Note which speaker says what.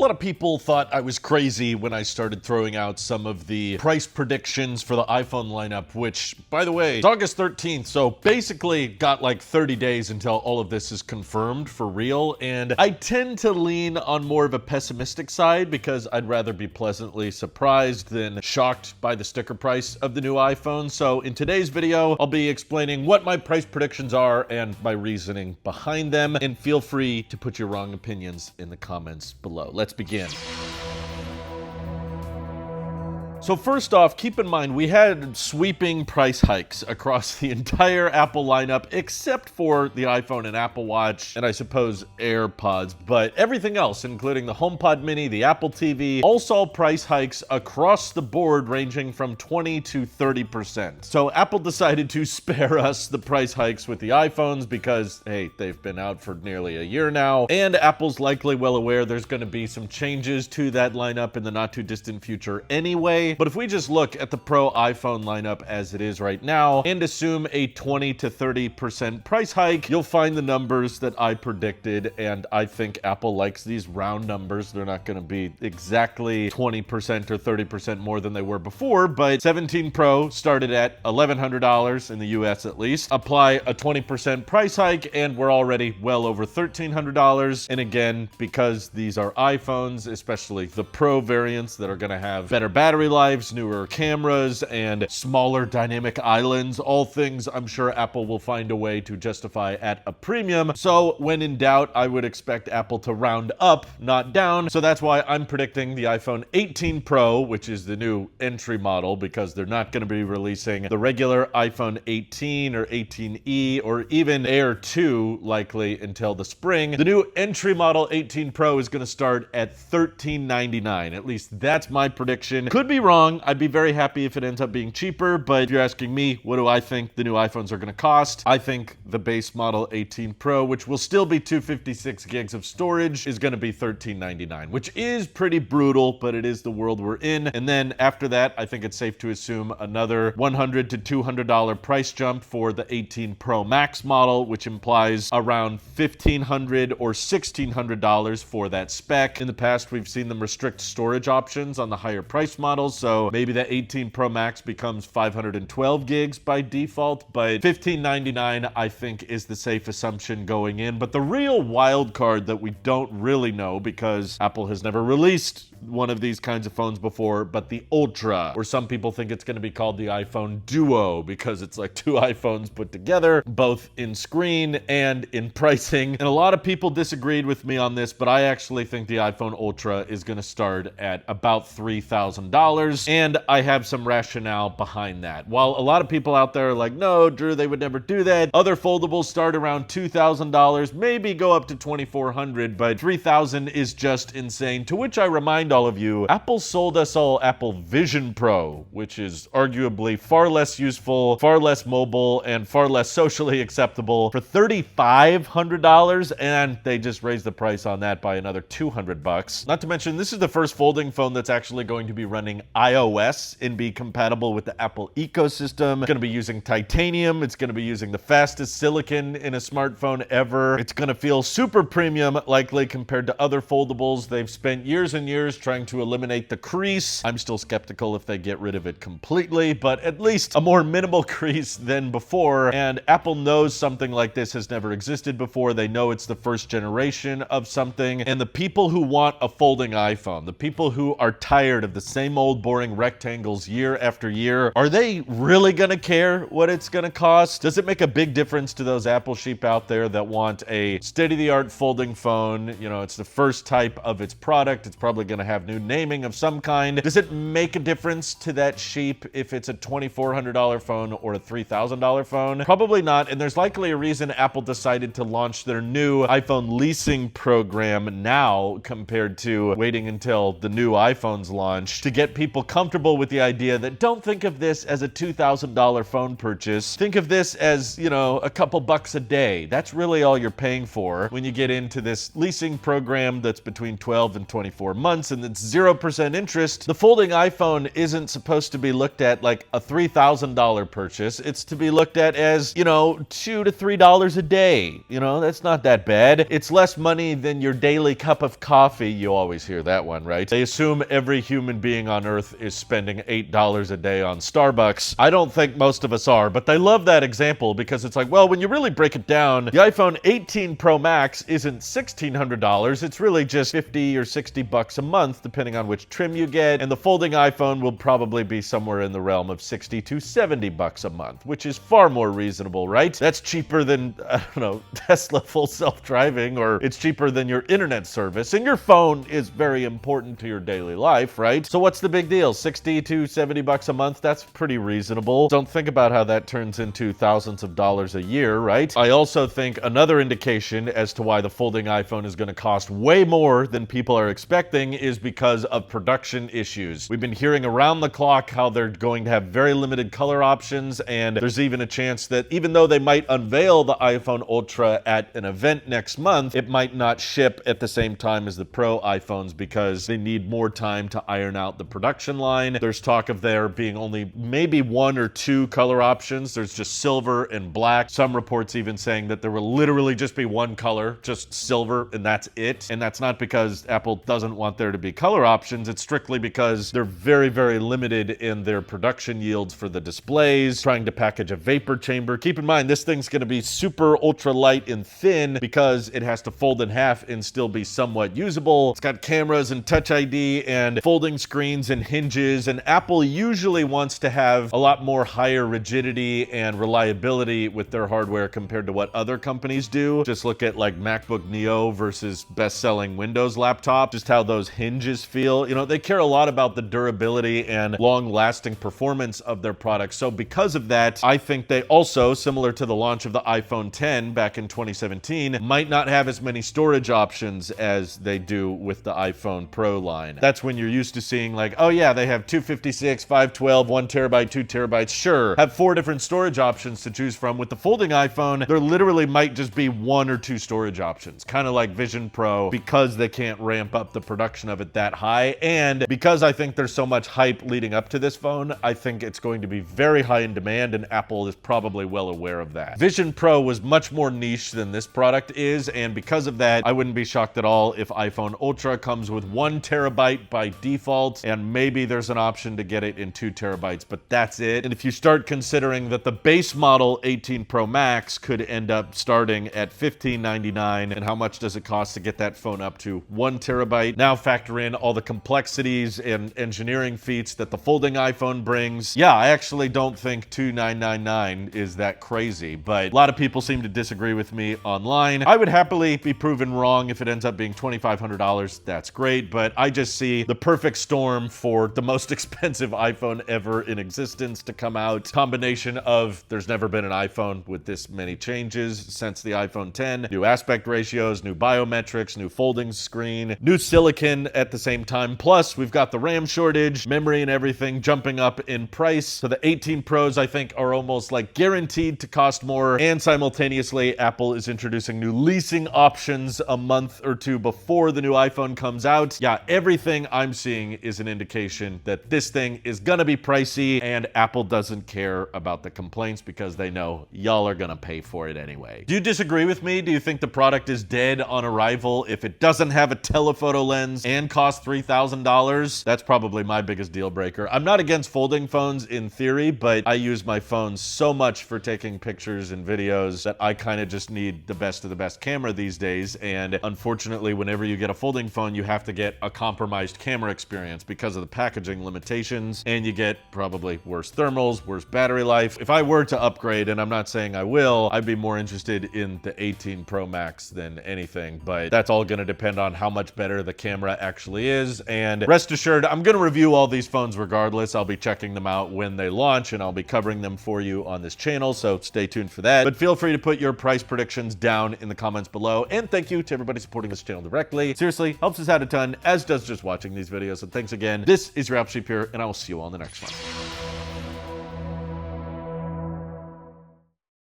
Speaker 1: lot of people thought I was crazy when I started throwing out some of the price predictions for the iPhone lineup, which, by the way, it's August 13th, so basically got like 30 days until all of this is confirmed for real, and I tend to lean on more of a pessimistic side because I'd rather be pleasantly surprised than shocked by the sticker price of the new iPhone. So in today's video, I'll be explaining what my price predictions are and my reasoning behind them, and feel free to put your wrong opinions in the comments below. Let's begin. So first off, keep in mind we had sweeping price hikes across the entire Apple lineup except for the iPhone and Apple Watch and I suppose AirPods, but everything else, including the HomePod Mini, the Apple TV, all saw price hikes across the board ranging from 20 to 30%. So Apple decided to spare us the price hikes with the iPhones because, hey, they've been out for nearly a year now, and Apple's likely well aware there's going to be some changes to that lineup in the not too distant future anyway. But if we just look at the Pro iPhone lineup as it is right now and assume a 20 to 30% price hike, you'll find the numbers that I predicted, and I think Apple likes these round numbers. They're not going to be exactly 20% or 30% more than they were before, but 17 Pro started at $1,100 in the US at least. Apply a 20% price hike and we're already well over $1,300. And again, because these are iPhones, especially the Pro variants that are going to have better battery life, newer cameras, and smaller dynamic islands, all things I'm sure Apple will find a way to justify at a premium. So when in doubt, I would expect Apple to round up, not down. So that's why I'm predicting the iPhone 18 Pro, which is the new entry model, because they're not going to be releasing the regular iPhone 18 or 18e or even Air 2 likely until the spring. The new entry model 18 Pro is going to start at $1,399. At least that's my prediction. Could be wrong. I'd be very happy if it ends up being cheaper, but if you're asking me, what do I think the new iPhones are going to cost? I think the base model 18 Pro, which will still be 256 gigs of storage, is going to be $1,399, which is pretty brutal, but it is the world we're in. And then after that, I think it's safe to assume another $100 to $200 price jump for the 18 Pro Max model, which implies around $1,500 or $1,600 for that spec. In the past, we've seen them restrict storage options on the higher price models, so maybe that 18 Pro Max becomes 512 gigs by default, but $1,599 I think is the safe assumption going in. But the real wild card that we don't really know, because Apple has never released one of these kinds of phones before, but the Ultra, or some people think it's going to be called the iPhone Duo because it's like two iPhones put together, both in screen and in pricing. And a lot of people disagreed with me on this, but I actually think the iPhone Ultra is going to start at about $3,000, and I have some rationale behind that. While a lot of people out there are like, no, Drew, they would never do that. Other foldables start around $2,000, maybe go up to $2,400, but $3,000 is just insane. To which I remind all of you, Apple sold us all Apple Vision Pro, which is arguably far less useful, far less mobile, and far less socially acceptable for $3,500, and they just raised the price on that by another $200. Not to mention, this is the first folding phone that's actually going to be running iOS and be compatible with the Apple ecosystem. It's going to be using titanium. It's going to be using the fastest silicon in a smartphone ever. It's going to feel super premium, likely compared to other foldables. They've spent years and years trying to eliminate the crease. I'm still skeptical if they get rid of it completely, but at least a more minimal crease than before. And Apple knows something like this has never existed before. They know it's the first generation of something. And the people who want a folding iPhone, the people who are tired of the same old boring rectangles year after year, are they really gonna care what it's gonna cost? Does it make a big difference to those Apple sheep out there that want a state-of-the-art folding phone? You know, it's the first type of its product. It's probably gonna have new naming of some kind. Does it make a difference to that sheep if it's a $2,400 phone or a $3,000 phone? Probably not, and there's likely a reason Apple decided to launch their new iPhone leasing program now compared to waiting until the new iPhones launch, to get people people comfortable with the idea that don't think of this as a $2,000 phone purchase. Think of this as, you know, a couple bucks a day. That's really all you're paying for when you get into this leasing program that's between 12 and 24 months and it's 0% interest. The folding iPhone isn't supposed to be looked at like a $3,000 purchase. It's to be looked at as, you know, $2 to $3 a day. You know, that's not that bad. It's less money than your daily cup of coffee. You always hear that one, right? They assume every human being on earth is spending $8 a day on Starbucks. I don't think most of us are, but they love that example because it's like, well, when you really break it down, the iPhone 18 Pro Max isn't $1,600. It's really just 50 or 60 bucks a month, depending on which trim you get. And the folding iPhone will probably be somewhere in the realm of 60 to 70 bucks a month, which is far more reasonable, right? That's cheaper than, I don't know, Tesla full self-driving, or it's cheaper than your internet service. And your phone is very important to your daily life, right? So what's the big deal? 60 to 70 bucks a month? That's pretty reasonable. Don't think about how that turns into thousands of dollars a year, right? I also think another indication as to why the folding iPhone is going to cost way more than people are expecting is because of production issues. We've been hearing around the clock how they're going to have very limited color options, and there's even a chance that even though they might unveil the iPhone Ultra at an event next month, it might not ship at the same time as the Pro iPhones because they need more time to iron out the production line. There's talk of there being only maybe 1 or 2 color options. There's just silver and black. Some reports even saying that there will literally just be one color, just silver, and that's it. And that's not because Apple doesn't want there to be color options. It's strictly because they're very, very limited in their production yields for the displays, trying to package a vapor chamber. Keep in mind, this thing's going to be super ultra light and thin because it has to fold in half and still be somewhat usable. It's got cameras and Touch ID and folding screens and hinges, and Apple usually wants to have a lot more higher rigidity and reliability with their hardware compared to what other companies do. Just look at like MacBook Neo versus best-selling Windows laptop, just how those hinges feel. You know, they care a lot about the durability and long-lasting performance of their products. So because of that, I think they also, similar to the launch of the iPhone 10 back in 2017, might not have as many storage options as they do with the iPhone Pro line. That's when you're used to seeing like, oh yeah, they have 256, 512, 1 terabyte, 2 terabytes. Sure, have 4 different storage options to choose from. With the folding iPhone, there literally might just be 1 or 2 storage options, kind of like Vision Pro, because they can't ramp up the production of it that high. And because I think there's so much hype leading up to this phone, I think it's going to be very high in demand, and Apple is probably well aware of that. Vision Pro was much more niche than this product is, and because of that, I wouldn't be shocked at all if iPhone Ultra comes with 1 terabyte by default, and maybe there's an option to get it in 2 terabytes, but that's it. And if you start considering that the base model 18 Pro Max could end up starting at $1599, and how much does it cost to get that phone up to 1 terabyte? Now factor in all the complexities and engineering feats that the folding iPhone brings. Yeah, I actually don't think $2,999 is that crazy, but a lot of people seem to disagree with me online. I would happily be proven wrong if it ends up being $2,500. That's great, but I just see the perfect storm for the most expensive iPhone ever in existence to come out. Combination of there's never been an iPhone with this many changes since the iPhone 10, new aspect ratios, new biometrics, new folding screen, new silicon at the same time. Plus, we've got the RAM shortage, memory and everything jumping up in price. So the 18 Pros, I think, are almost like guaranteed to cost more. And simultaneously, Apple is introducing new leasing options a month or 2 before the new iPhone comes out. Yeah, everything I'm seeing is an indication that this thing is gonna be pricey, and Apple doesn't care about the complaints because they know y'all are gonna pay for it anyway. Do you disagree with me? Do you think the product is dead on arrival if it doesn't have a telephoto lens and costs $3,000? That's probably my biggest deal breaker. I'm not against folding phones in theory, but I use my phone so much for taking pictures and videos that I kind of just need the best of the best camera these days. And unfortunately, whenever you get a folding phone, you have to get a compromised camera experience because of the packaging limitations, and you get probably worse thermals, worse battery life. If I were to upgrade, and I'm not saying I will, I'd be more interested in the 18 Pro Max than anything, but that's all going to depend on how much better the camera actually is. And rest assured, I'm going to review all these phones regardless. I'll be checking them out when they launch, and I'll be covering them for you on this channel, so stay tuned for that. But feel free to put your price predictions down in the comments below, and thank you to everybody supporting this channel directly. Seriously, helps us out a ton, as does just watching these videos. So thanks again. This This is your Apple Sheep here, and I will see you all in the next one.